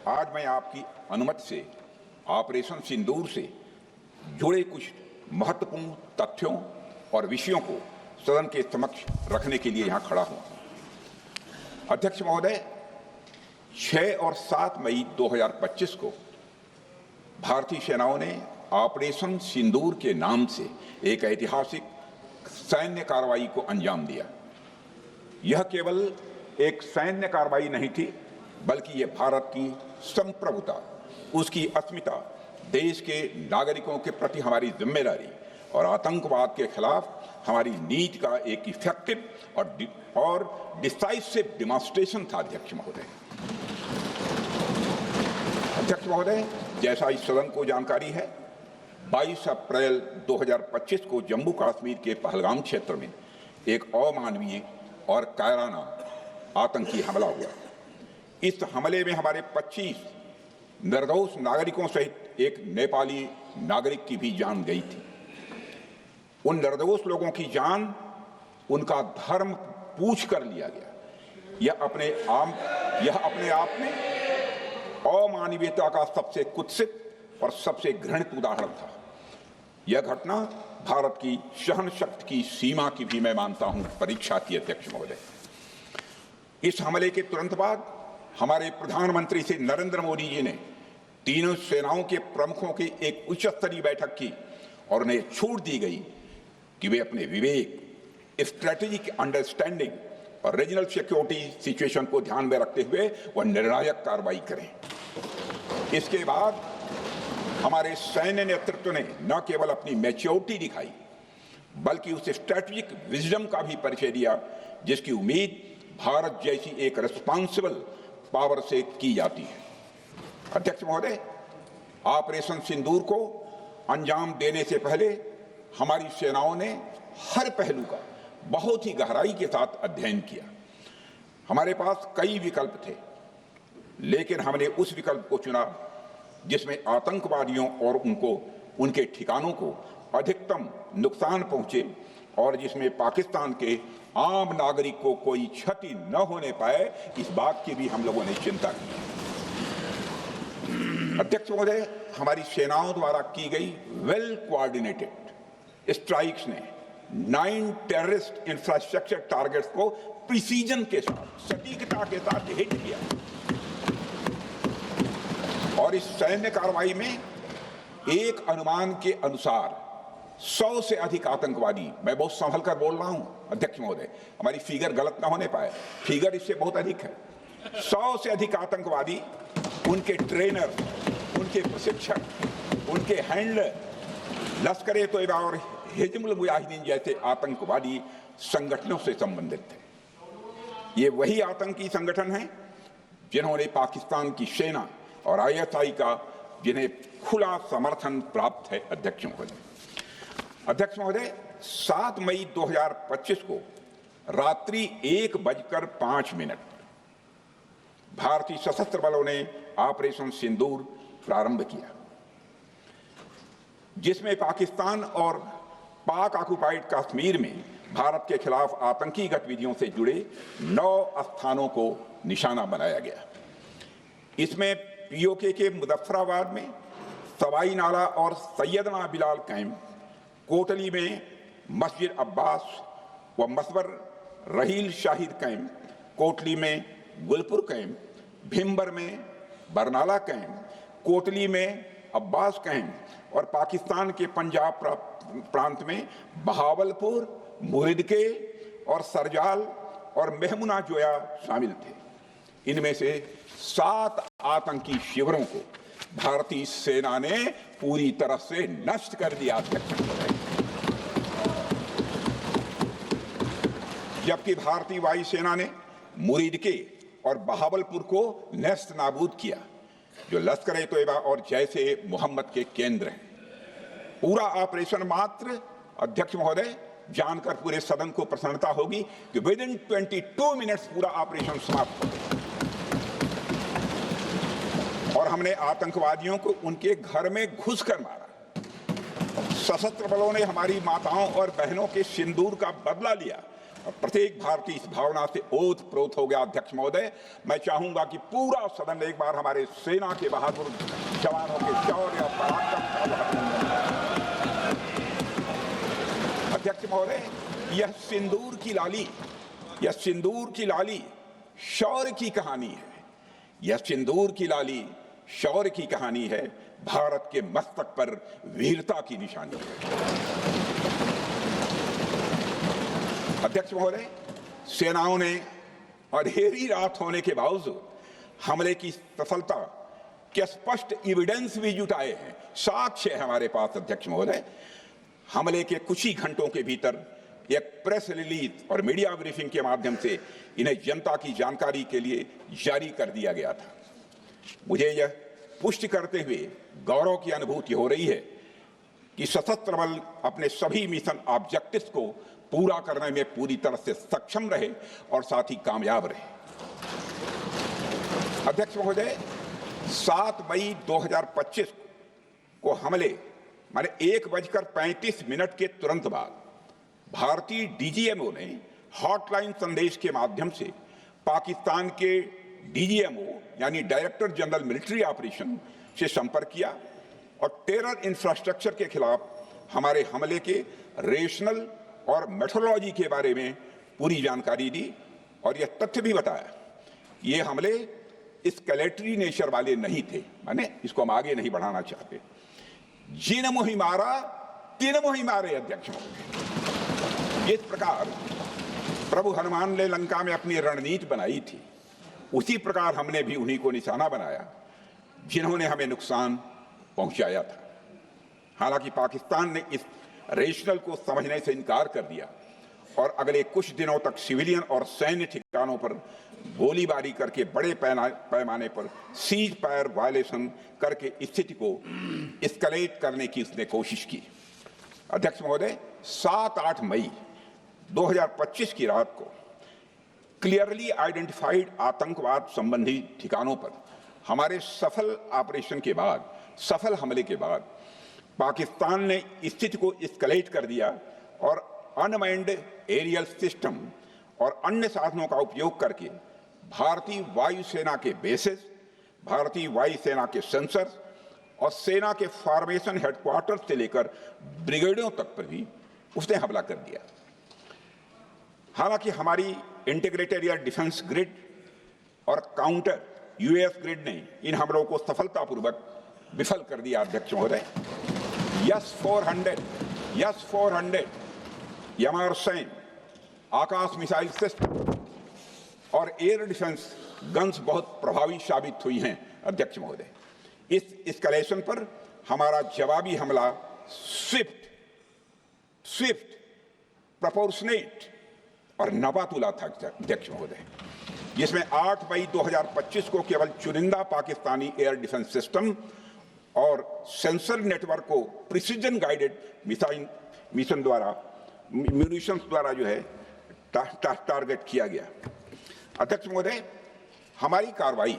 आज मैं आपकी अनुमति से ऑपरेशन सिंदूर से जुड़े कुछ महत्वपूर्ण तथ्यों और विषयों को सदन के समक्ष रखने के लिए यहां खड़ा हूं। अध्यक्ष महोदय, 6 और 7 मई 2025 को भारतीय सेनाओं ने ऑपरेशन सिंदूर के नाम से एक ऐतिहासिक सैन्य कार्रवाई को अंजाम दिया। यह केवल एक सैन्य कार्रवाई नहीं थी, बल्कि यह भारत की संप्रभुता, उसकी अस्मिता, देश के नागरिकों के प्रति हमारी जिम्मेदारी और आतंकवाद के खिलाफ हमारी नीति का एक इफेक्टिव और डिसाइसिव डिमॉन्स्ट्रेशन था। अध्यक्ष महोदय, जैसा इस सदन को जानकारी है, 22 अप्रैल 2025 को जम्मू कश्मीर के पहलगाम क्षेत्र में एक अमानवीय और कायराना आतंकी हमला हुआ। इस हमले में हमारे 25 निर्दोष नागरिकों सहित एक नेपाली नागरिक की भी जान गई थी। उन निर्दोष लोगों की जान उनका धर्म पूछ कर लिया गया। यह अपने आप में अमानवीयता का सबसे कुत्सित और सबसे घृणित उदाहरण था। यह घटना भारत की सहन शक्ति की सीमा की भी मैं मानता हूं परीक्षा थी। अध्यक्ष महोदय, इस हमले के तुरंत बाद हमारे प्रधानमंत्री श्री नरेंद्र मोदी जी ने तीनों सेनाओं के प्रमुखों की एक उच्च स्तरीय बैठक की और उन्हें छूट दी गई कि वे अपने विवेक, स्ट्रेटेजिक अंडरस्टैंडिंग और रीजनल सिक्योरिटी सिचुएशन को ध्यान में रखते हुए वह निर्णायक कार्रवाई करें। इसके बाद हमारे सैन्य नेतृत्व ने न केवल अपनी मैच्योरिटी दिखाई, बल्कि उस स्ट्रेटेजिक विजडम का भी परिचय दिया जिसकी उम्मीद भारत जैसी एक रिस्पॉन्सिबल पावर से की जाती है। अध्यक्ष महोदय, ऑपरेशन सिंदूर को अंजाम देने से पहले हमारी सेनाओं ने हर पहलू का बहुत ही गहराई के साथ अध्ययन किया। हमारे पास कई विकल्प थे, लेकिन हमने उस विकल्प को चुना जिसमें आतंकवादियों और उनके ठिकानों को अधिकतम नुकसान पहुंचे और जिसमें पाकिस्तान के आम नागरिक को कोई क्षति न होने पाए, इस बात की भी हम लोगों ने चिंता की। अध्यक्ष महोदय, हमारी सेनाओं द्वारा की गई वेल कोऑर्डिनेटेड स्ट्राइक्स ने 9 टेररिस्ट इंफ्रास्ट्रक्चर टारगेट्स को प्रिसीजन के साथ, सटीकता के साथ हिट किया और इस सैन्य कार्रवाई में एक अनुमान के अनुसार 100 से अधिक आतंकवादी, मैं बहुत संभल कर बोल रहा हूं अध्यक्ष महोदय, हमारी फिगर गलत ना होने पाए, फिगर इससे बहुत अधिक है। 100 से अधिक आतंकवादी, उनके ट्रेनर, उनके प्रशिक्षक, उनके हैंडलर, लश्कर-ए तोयबा और हिजबुल मुजाहिदीन जैसे आतंकवादी संगठनों से संबंधित थे। ये वही आतंकी संगठन हैं जिन्होंने पाकिस्तान की सेना और ISI का जिन्हें खुला समर्थन प्राप्त है। अध्यक्ष महोदय, 7 मई 2025 को रात्रि 1:05 भारतीय सशस्त्र बलों ने ऑपरेशन सिंदूर प्रारंभ किया, जिसमें पाकिस्तान और पाक ऑक्युपाइड कश्मीर में भारत के खिलाफ आतंकी गतिविधियों से जुड़े 9 स्थानों को निशाना बनाया गया। इसमें POK के मुजफ्फराबाद में सवाई नाला और सैयदना बिलाल कैंप, कोटली में मस्जिद अब्बास व मसबर रहील शाहिद कैंप, कोटली में गुलपुर कैंप, भिम्बर में बरनाला कैंप, कोटली में अब्बास कैंप और पाकिस्तान के पंजाब प्रांत में बहावलपुर, मुहिदके और सरजाल और मेहमुना जोया शामिल थे। इनमें से 7 आतंकी शिविरों को भारतीय सेना ने पूरी तरह से नष्ट कर दिया, जबकि भारतीय वायुसेना ने मुरीदके और बहावलपुर को नेस्त नाबूद किया, जो लश्कर-ए तोयबा और जैशे मोहम्मद के केंद्र हैं। पूरा ऑपरेशन मात्र, अध्यक्ष महोदय, जानकर पूरे सदन को प्रसन्नता होगी कि विदिन 22 मिनट्स पूरा ऑपरेशन समाप्त हो गया और हमने आतंकवादियों को उनके घर में घुसकर मारा। सशस्त्र बलों ने हमारी माताओं और बहनों के सिंदूर का बदला लिया प्रत्येक भारतीय इस भावना से ओतप्रोत हो गया। अध्यक्ष महोदय, मैं चाहूंगा कि पूरा सदन एक बार हमारे सेना के बहादुर जवानों के शौर्य और पराक्रम का अध्यक्ष महोदय, यह सिंदूर की लाली शौर्य की कहानी है। यह सिंदूर की लाली शौर्य की कहानी है, भारत के मस्तक पर वीरता की निशानी है। अध्यक्ष महोदय, सेनाओं ने अंधेरी रात होने के बावजूद हमले की सफलता के स्पष्ट एविडेंस भी जुटाए हैं, साक्ष्य है हमारे पास। अध्यक्ष महोदय, हमले के कुछ ही घंटों के भीतर एक प्रेस रिलीज और मीडिया ब्रीफिंग के माध्यम से इन्हें जनता की जानकारी के लिए जारी कर दिया गया था। मुझे यह पुष्टि करते हुए गौरव की अनुभूति हो रही है कि सशस्त्र बल अपने सभी मिशन ऑब्जेक्टिव्स को पूरा करने में पूरी तरह से सक्षम रहे और साथ ही कामयाब रहे। अध्यक्ष महोदय, 7 मई 2025 को हमले माने 1:35 के तुरंत बाद भारतीय डीजीएमओ ने हॉटलाइन संदेश के माध्यम से पाकिस्तान के डीजीएमओ यानी डायरेक्टर जनरल मिलिट्री ऑपरेशन से संपर्क किया और टेरर इंफ्रास्ट्रक्चर के खिलाफ हमारे हमले के रेशनल और मेथोडोलॉजी के बारे में पूरी जानकारी दी और यह तथ्य भी बताया कि ये हमले एस्केलेटरी नेचर वाले नहीं थे, माने इसको हम आगे नहीं बढ़ाना चाहते। जिन मोहि मारा तीन मोहि मारे। अध्यक्ष महोदय, इस प्रकार प्रभु हनुमान ने लंका में अपनी रणनीति बनाई थी, उसी प्रकार हमने भी उन्हीं को निशाना बनाया जिन्होंने हमें नुकसान पहुंचाया था। हालांकि पाकिस्तान ने इस रेशनल को समझने से इनकार कर दिया और अगले कुछ दिनों तक सिविलियन और सैन्य ठिकानों पर गोलीबारी करके बड़े पैमाने पर सीज फायर वायलेशन करके स्थिति को एस्केलेट करने की उसने कोशिश की। अध्यक्ष महोदय, 7-8 मई 2025 की रात को क्लियरली आइडेंटिफाइड आतंकवाद संबंधी ठिकानों पर हमारे सफल ऑपरेशन के बाद, सफल हमले के बाद पाकिस्तान ने स्थिति को एस्केलेट कर दिया और अनमैन्ड एरियल सिस्टम और अन्य साधनों का उपयोग करके भारतीय वायुसेना के बेसेस, भारतीय वायुसेना के सेंसर्स और सेना के फॉर्मेशन हेडक्वार्टर से लेकर ब्रिगेडों तक पर भी उसने हमला कर दिया। हालांकि हमारी इंटीग्रेटेड एयर डिफेंस ग्रिड और काउंटर यूएस ग्रिड ने इन हमलों को सफलतापूर्वक विफल कर दिया। अध्यक्ष महोदय, यस-400 यमारसैन आकाश मिसाइल सिस्टम और एयर डिफेंस गन्स बहुत प्रभावी साबित हुई हैं। अध्यक्ष महोदय, इस एस्केलेशन पर हमारा जवाबी हमला स्विफ्ट, प्रोपोर्शनेट और नपातुला था। अध्यक्ष महोदय, जिसमें 8 मई 2025 को केवल चुनिंदा पाकिस्तानी एयर डिफेंस सिस्टम और सेंसर नेटवर्क को प्रिसीजन गाइडेड मिशन द्वारा म्यूनिशंस द्वारा जो है टारगेट किया गया। अध्यक्ष महोदय, हमारी कार्रवाई